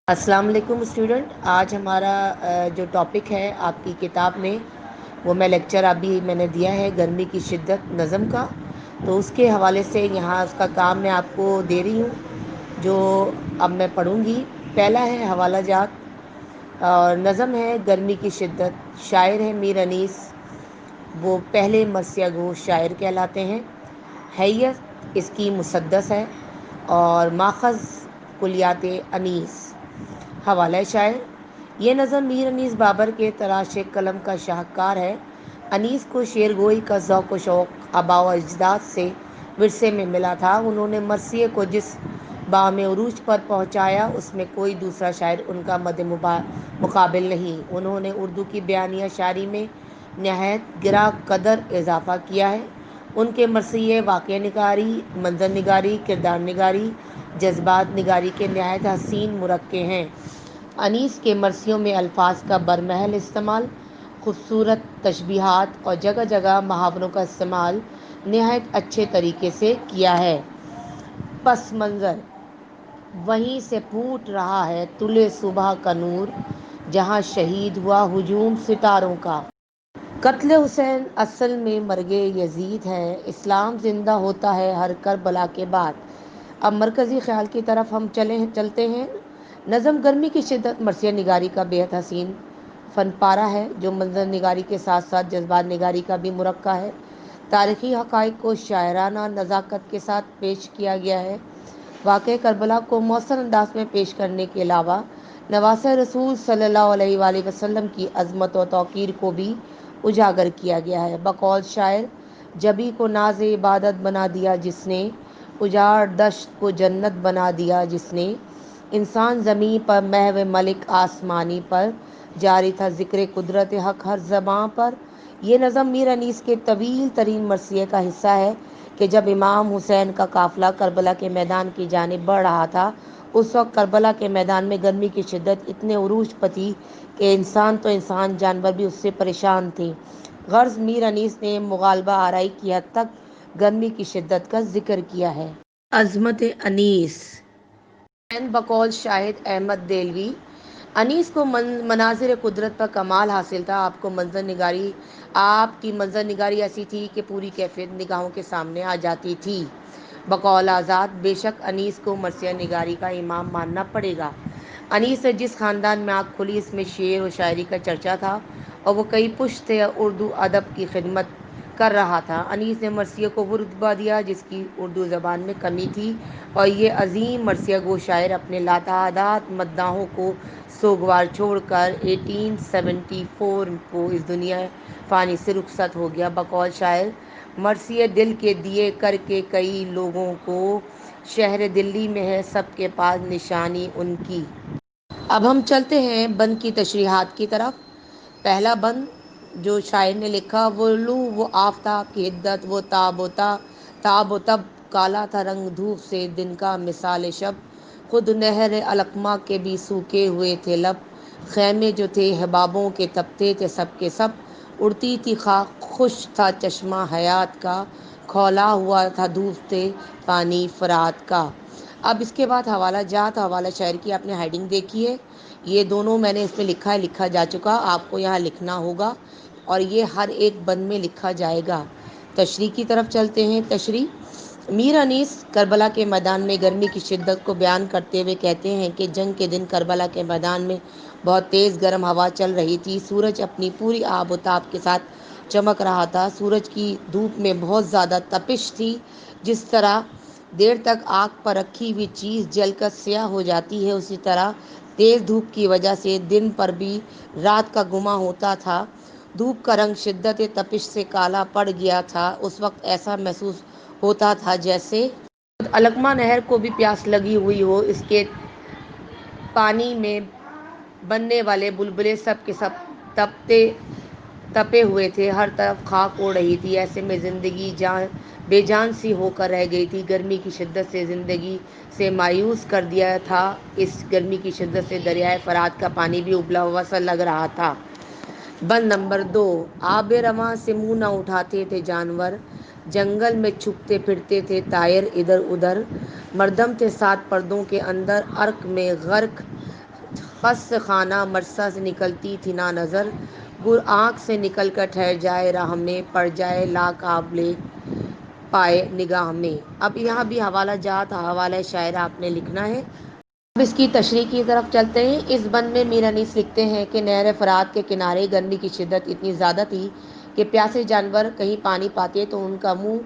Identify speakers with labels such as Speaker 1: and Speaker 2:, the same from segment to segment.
Speaker 1: السلام علیکم اسٹوڈنٹ، آج ہمارا جو ٹاپک ہے آپ کی کتاب میں، وہ لیکچر ابھی میں نے دیا ہے گرمی کی شدت نظم کا، تو اس کے حوالے سے یہاں اس کا کام میں آپ کو دے رہی ہوں جو اب میں پڑھوں گی۔ پہلا ہے حوالہ جات اور نظم ہے گرمی کی شدت، شاعر ہے میر انیس، وہ پہلے مرثیہ گو شاعر کہلاتے ہیں۔ حیت اس کی مسدس ہے اور ماخذ کلیات انیس۔ حوالہ شاعر، یہ نظم میر انیس بابر کے تراش قلم کا شاہکار ہے۔ انیس کو شعر گوئی کا ذوق و شوق آباء و اجداد سے ورثے میں ملا تھا۔ انہوں نے مرثیے کو جس بام عروج پر پہنچایا، اس میں کوئی دوسرا شاعر ان کا مد مقابل نہیں۔ انہوں نے اردو کی بیانیہ شاعری میں نہایت گراں قدر اضافہ کیا ہے۔ ان کے مرثیے واقعہ نگاری، منظر نگاری، کردار نگاری، جذبات نگاری کے نہایت حسین مرقع ہیں۔ انیس کے مرثیوں میں الفاظ کا برمحل استعمال، خوبصورت تشبیہات اور جگہ جگہ محاوروں کا استعمال نہایت اچھے طریقے سے کیا ہے۔ پس منظر، وہیں سے پھوٹ رہا ہے طلوع صبح کا نور، جہاں شہید ہوا ہجوم ستاروں کا۔ قتل حسین اصل میں مرگ یزید ہے، اسلام زندہ ہوتا ہے ہر کربلا کے بعد۔ اب مرکزی خیال کی طرف ہم چلتے ہیں۔ نظم گرمی کی شدت مرثیہ نگاری کا بے حد حسین فن پارہ ہے، جو منظر نگاری کے ساتھ ساتھ جذبات نگاری کا بھی مرقع ہے۔ تاریخی حقائق کو شاعرانہ نزاکت کے ساتھ پیش کیا گیا ہے۔ واقعہ کربلا کو مؤثر انداز میں پیش کرنے کے علاوہ نواسہ رسول صلی اللہ علیہ وآلہ وسلم کی عظمت و توقیر کو بھی اجاگر کیا گیا ہے۔ بقول شاعر، جبی کو ناز عبادت بنا دیا جس نے، اجاڑ دشت کو جنت بنا دیا جس نے، انسان زمیں پر محو ملک آسمانی پر، جاری تھا ذکر قدرت حق ہر زباں پر۔ یہ نظم میر انیس کے طویل ترین مرثیے کا حصہ ہے کہ جب امام حسین کا قافلہ کربلا کے میدان کی جانب بڑھ رہا تھا، اس وقت کربلا کے میدان میں گرمی کی شدت اتنے عروج پتی کہ انسان تو انسان، جانور بھی اس سے پریشان تھے۔ غرض میر انیس نے مغالبہ آرائی کی حد تک گرمی کی شدت کا ذکر کیا ہے۔ عظمت انیس، بقول شاہد احمد دہلوی، انیس کو مناظر قدرت پر کمال حاصل تھا۔ آپ کی منظر نگاری ایسی تھی کہ پوری کیفیت نگاہوں کے سامنے آ جاتی تھی۔ بقول آزاد، بے شک انیس کو مرثیہ نگاری کا امام ماننا پڑے گا۔ انیس سے جس خاندان میں آنکھ کھلی، اس میں شعر و شاعری کا چرچا تھا اور وہ کئی پشت سے اردو ادب کی خدمت کر رہا تھا۔ انیس نے مرثیے کو وہ رتبہ دیا جس کی اردو زبان میں کمی تھی، اور یہ عظیم مرثیہ گو شاعر اپنے لاتعداد مداحوں کو سوگوار چھوڑ کر 1874 کو اس دنیا فانی سے رخصت ہو گیا۔ بقول شاعر، مرثیے دل کے دیے کر کے کئی لوگوں کو، شہر دلی میں ہے سب کے پاس نشانی ان کی۔ اب ہم چلتے ہیں بند کی تشریحات کی طرف۔ پہلا بند جو شاعر نے لکھا، وہ لو وہ آفتاب کی حدت، وہ تاب و تب، کالا تھا رنگ دھوپ سے دن کا مثال شب، خود نہر علقمہ کے بھی سوکھے ہوئے تھے لب، خیمے جو تھے حبابوں کے تپتے تھے سب کے سب، اڑتی تھی خاک خوش تھا چشمہ حیات کا، کھولا ہوا تھا دھوپ سے پانی فرات کا۔ اب اس کے بعد حوالہ جات، حوالہ شاعر کی آپ نے ہیڈنگ دیکھی ہے، یہ دونوں میں نے اس میں لکھا جا چکا، آپ کو یہاں لکھنا ہوگا اور یہ ہر ایک بند میں لکھا جائے گا۔ تشریح کی طرف چلتے ہیں۔ تشریح، میر انیس کربلا کے میدان میں گرمی کی شدت کو بیان کرتے ہوئے کہتے ہیں کہ جنگ کے دن کربلا کے میدان میں بہت تیز گرم ہوا چل رہی تھی، سورج اپنی پوری آب و تاب کے ساتھ چمک رہا تھا، سورج کی دھوپ میں بہت زیادہ تپش تھی، جس طرح دیر تک آگ پر رکھی ہوئی چیز جل کر سیاہ ہو جاتی ہے، اسی طرح تیز دھوپ کی وجہ سے دن پر بھی رات کا گماں ہوتا تھا، دھوپ کا رنگ شدت تپش سے کالا پڑ گیا تھا، اس وقت ایسا محسوس ہوتا تھا جیسے علقمہ نہر کو بھی پیاس لگی ہوئی ہو، اس کے پانی میں بننے والے بلبلے سب کے سب تپے ہوئے تھے، ہر طرف خاک اڑ رہی تھی، ایسے میں زندگی بے جان سی ہو کر رہ گئی تھی۔ گرمی کی شدت سے زندگی سے مایوس کر دیا تھا، اس گرمی کی شدت سے دریائے فرات کا پانی بھی ابلا ہوا سا لگ رہا تھا۔ بند نمبر 2، آب رواں سے منہ نہ اٹھاتے تھے جانور، جنگل میں چھپتے پھرتے تھے طائر ادھر ادھر، مردم تھے سات پردوں کے اندر، عرق میں غرق پس خانہ مرصع سے نکلتی تھی نہ نظر، گر آنکھ سے نکل کر ٹھہر جائے راہ میں، پڑ جائے لا قابلِ پائے نگاہ میں۔ اب یہاں بھی حوالہ جات، حوالہ شاعر آپ نے لکھنا ہے۔ اب اس کی تشریح کی طرف چلتے ہیں۔ اس بند میں میر انیس لکھتے ہیں کہ نہر فرات کے کنارے گرمی کی شدت اتنی زیادہ تھی کہ پیاسے جانور کہیں پانی پاتے تو ان کا منہ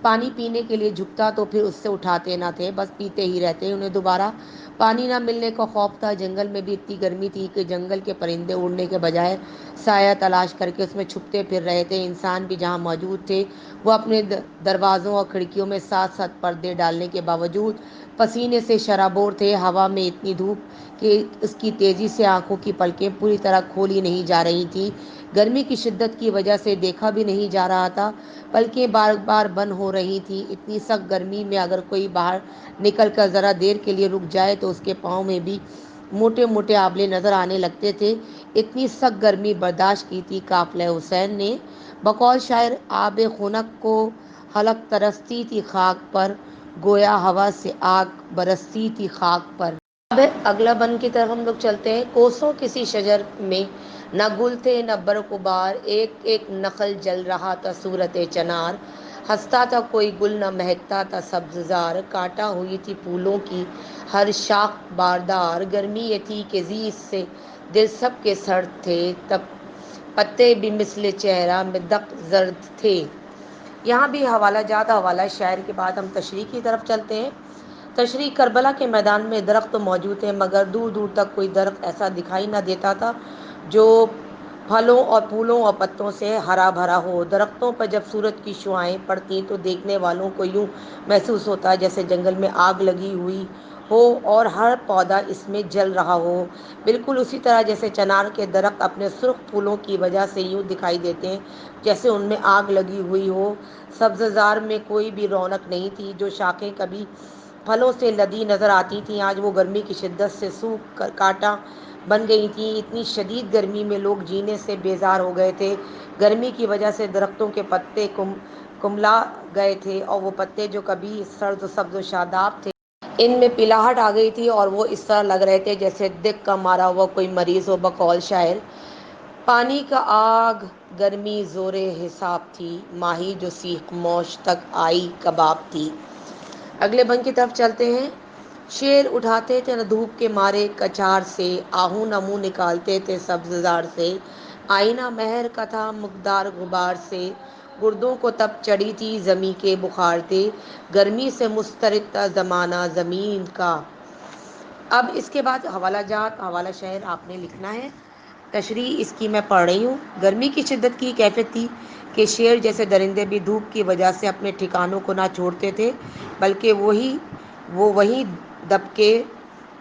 Speaker 1: پانی پینے کے لیے جھکتا تو پھر اس سے اٹھاتے نہ تھے، بس پیتے ہی رہتے۔ انہیں دوبارہ پانی نہ ملنے کا خوف تھا۔ جنگل میں بھی اتنی گرمی تھی کہ جنگل کے پرندے اڑنے کے بجائے سایہ تلاش کر کے اس میں چھپتے پھر رہے تھے۔ انسان بھی جہاں موجود تھے وہ اپنے دروازوں اور کھڑکیوں میں ساتھ ساتھ پردے ڈالنے کے باوجود پسینے سے شرابور تھے۔ ہوا میں اتنی دھوپ کہ اس کی تیزی سے آنکھوں کی پلکیں پوری طرح کھولی نہیں جا رہی تھیں۔ گرمی کی شدت کی وجہ سے دیکھا بھی نہیں جا رہا تھا، پلکیں بار بار بند ہو رہی تھیں۔ اتنی سخت گرمی میں اگر کوئی باہر نکل کر ذرا دیر کے لیے رک جائے تو اس کے پاؤں میں بھی موٹے موٹے آبلے نظر آنے لگتے تھے۔ اتنی سخت گرمی برداشت کی تھی قافلہ حسین نے۔ بقول شاعر آب خنک کو حلق ترستی تھی خاک پر، گویا ہوا سے آگ برستی تھی خاک پر۔ اب اگلا بند کی طرف ہم لوگ چلتے ہیں۔ کوسوں کسی شجر میں نہ گل تھے نہ برق و بار، ایک ایک نخل جل رہا تھا صورت چنار، ہنستا تھا کوئی گل نہ مہکتا تھا سبز زار، کاٹا ہوئی تھی پھولوں کی ہر شاخ باردار، گرمی یہ تھی کہ زیس سے دل سب کے سرد تھے، تب پتے بھی مثل چہرہ مدق زرد تھے۔ یہاں بھی حوالہ جات، حوالہ شاعر کے بعد ہم تشریح کی طرف چلتے ہیں۔ تشریح کربلا کے میدان میں درخت تو موجود تھے مگر دور دور تک کوئی درخت ایسا دکھائی نہ دیتا تھا جو پھلوں اور پھولوں اور پتوں سے ہرا بھرا ہو۔ درختوں پر جب سورج کی شعاعیں پڑتی تو دیکھنے والوں کو یوں محسوس ہوتا جیسے جنگل میں آگ لگی ہوئی ہو اور ہر پودا اس میں جل رہا ہو، بالکل اسی طرح جیسے چنار کے درخت اپنے سرخ پھولوں کی وجہ سے یوں دکھائی دیتے ہیں جیسے ان میں آگ لگی ہوئی ہو۔ سبززار میں کوئی بھی رونق نہیں تھی۔ جو شاخیں کبھی پھلوں سے لدی نظر آتی تھیں آج وہ گرمی کی شدت سے سوکھ کر کانٹا بن گئی تھیں۔ اتنی شدید گرمی میں لوگ جینے سے بیزار ہو گئے تھے۔ گرمی کی وجہ سے درختوں کے پتے کملا گئے تھے اور وہ پتے جو کبھی سرد و سبز و شاداب تھے ان میں پیلاہٹ آ گئی تھی اور وہ اس طرح لگ رہے تھے جیسے دق کا مارا ہوا کوئی مریض ہو۔ بقول شاعر پانی کا آگ گرمی زور حساب تھی، ماہی جو سیخ موش تک آئی کباب تھی۔ اگلے بند کی طرف چلتے ہیں۔ شیر اٹھاتے تھے نہ دھوپ کے مارے کچار سے، آہو نہ منہ نکالتے تھے سبززار سے، آئینہ مہر کا تھا مقدار غبار سے، گردوں کو تب چڑھی تھی زمیں کے بخار تھے، گرمی سے مضطرب تھا زمانہ زمین کا۔ اب اس کے بعد حوالہ جات، حوالہ شاعر آپ نے لکھنا ہے۔ تشریح اس کی میں پڑھ رہی ہوں۔ گرمی کی شدت کی کیفیت تھی کہ شیر جیسے درندے بھی دھوپ کی وجہ سے اپنے ٹھکانوں کو نہ چھوڑتے تھے بلکہ وہ وہیں دبکے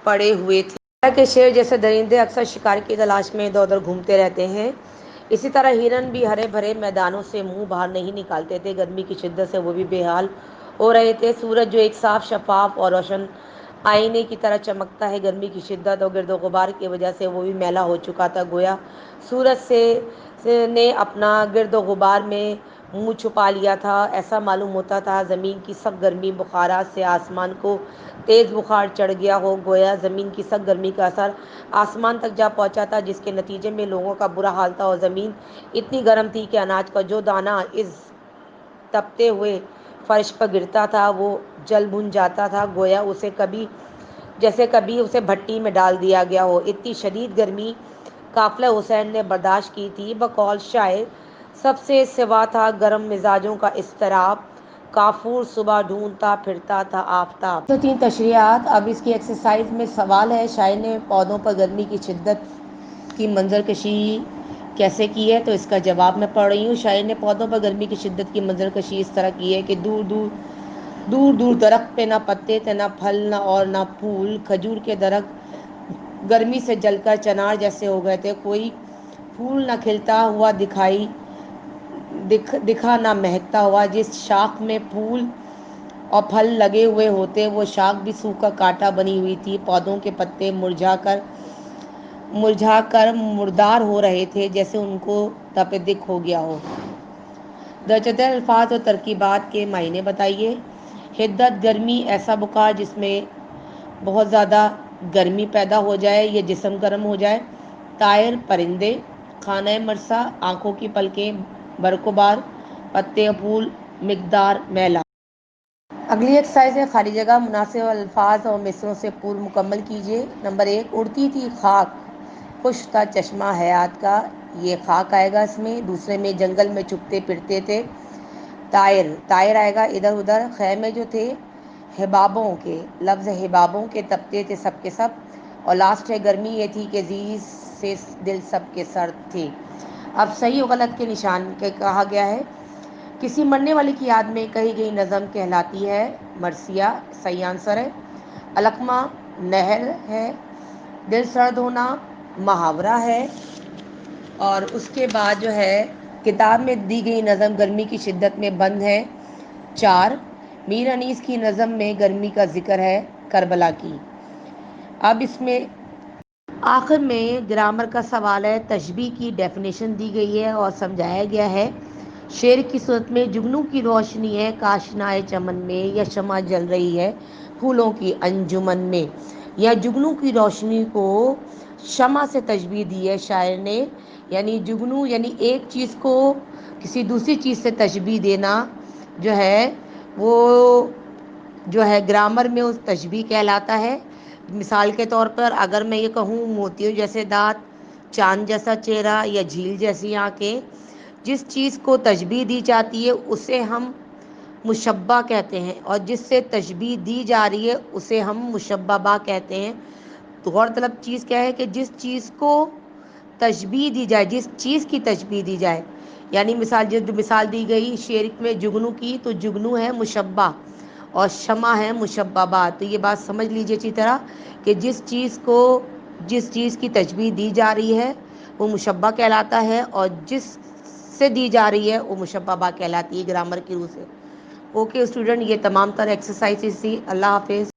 Speaker 1: پڑے ہوئے تھے۔ کہ شیر جیسے درندے اکثر شکار کی تلاش میں ادھر ادھر گھومتے رہتے ہیں، اسی طرح ہرن بھی ہرے بھرے میدانوں سے منہ باہر نہیں نکالتے تھے۔ گرمی کی شدت سے وہ بھی بے حال ہو رہے تھے۔ سورج جو ایک صاف شفاف اور روشن آئینے کی طرح چمکتا ہے، گرمی کی شدت اور گرد و غبار کی وجہ سے وہ بھی میلا ہو چکا تھا، گویا سورج نے اپنا گرد و غبار میں منہ چھپا لیا تھا۔ ایسا معلوم ہوتا تھا زمین کی سخت گرمی بخارات سے آسمان کو تیز بخار چڑھ گیا ہو، گویا زمین کی سخت گرمی کا اثر آسمان تک جا پہنچا تھا جس کے نتیجے میں لوگوں کا برا حال تھا اور زمین اتنی گرم تھی کہ اناج کا جو دانہ اس تپتے ہوئے فرش پر گرتا تھا وہ جل بھن جاتا تھا، گویا جیسے کبھی اسے بھٹی میں ڈال دیا گیا ہو۔ اتنی شدید گرمی قافلہ حسین نے برداشت کی تھی۔ بقول شاعر سب سے سوا تھا گرم مزاجوں کا اضطراب، کافور صبح ڈھونڈتا پھرتا تھا آفتاب۔ تو تین تشریحات۔ اب اس کی ایکسرسائز میں سوال ہے، شاعر نے پودوں پر گرمی کی شدت کی منظر کشی کیسے کی ہے؟ تو اس کا جواب میں پڑھ رہی ہوں۔ شاعر نے پودوں پر گرمی کی شدت کی منظر کشی اس طرح کی ہے کہ دور دور درخت پہ نہ پتے تھے، نہ پھل نہ پھول۔ کھجور کے درخت گرمی سے جل کر چنار جیسے ہو گئے تھے، کوئی پھول نہ کھلتا ہوا دکھا نہ مہکتا ہوا۔ جس شاخ میں پھول اور پھل لگے ہوئے ہوتے وہ شاخ بھی سوکھ کر کانٹا بنی ہوئی تھی۔ پودوں کے پتے مرجھا کر مردار ہو رہے تھے جیسے ان کو تپ دق ہو گیا ہو۔ درجہ الفاظ اور ترکیبات کے معنی بتائیے۔ حدت گرمی ایسا بخار جس میں بہت زیادہ گرمی پیدا ہو جائے یا جسم گرم ہو جائے. طائر پرندے. خانہ مرسا آنکھوں کی پلکیں برقبار. پتے پھول مقدار میلہ. اگلی ایکسرسائز ہے خالی جگہ مناسب الفاظ اور مصروں سے پورا مکمل کیجیے. نمبر 1 اڑتی تھی خاک خوش تھا چشمہ حیات کا. یہ خاک آئے گا اس میں. دوسرے میں جنگل میں چھپتے پھرتے تھے. طائر آئے گا ادھر ادھر. خیمے جو تھے حبابوں کے. لفظ حبابوں کے تپتے تھے سب کے سب. اور لاسٹ ہے گرمی یہ تھی کہ زیز سے دل سب کے سرد تھے. اب صحیح و غلط کے نشان کے کہا گیا ہے. کسی مرنے والے کی یاد میں کہی گئی نظم کہلاتی ہے مرثیہ. صحیح آنسر ہے. علقمہ نہر ہے. دل سرد ہونا محاورہ ہے. اور اس کے بعد جو ہے کتاب میں دی گئی نظم گرمی کی شدت میں بند ہے. 4 میر انیس کی نظم میں گرمی کا ذکر ہے کربلا کی. اب اس میں آخر میں گرامر کا سوال ہے. تشبیہ کی ڈیفینیشن دی گئی ہے اور سمجھایا گیا ہے. شعر کی صورت میں جگنوں کی روشنی ہے کاشنائے چمن میں یا شمع جل رہی ہے پھولوں کی انجمن میں. یا جگنوں کی روشنی کو شمع سے تشبیہ دی ہے شاعر نے. یعنی جگنو یعنی ایک چیز کو کسی دوسری چیز سے تشبیہ دینا جو ہے وہ جو ہے گرامر میں اس تشبیہ کہلاتا ہے. مثال کے طور پر اگر میں یہ کہوں موتیوں جیسے دانت چاند جیسا چہرہ یا جھیل جیسی آنکھیں. جس چیز کو تشبیہ دی جاتی ہے اسے ہم مشبہ کہتے ہیں اور جس سے تشبیہ دی جا رہی ہے اسے ہم مشبہ بہ کہتے ہیں. تو غور طلب چیز کیا ہے کہ جس چیز کو تشبیہ دی جائے جس چیز کی تشبیہ دی جائے. یعنی مثال دی گئی شعر میں جگنو کی تو جگنو ہے مشبہ اور شمع ہے مشبہ بہ. تو یہ بات سمجھ لیجئے اچھی طرح کہ جس چیز کی تشبیہ دی جا رہی ہے وہ مشبہ کہلاتا ہے اور جس سے دی جا رہی ہے وہ مشبہ بہ کہلاتی ہے گرامر کی روح سے. اوکے اسٹوڈنٹ یہ تمام تر ایکسرسائزز تھی. اللہ حافظ.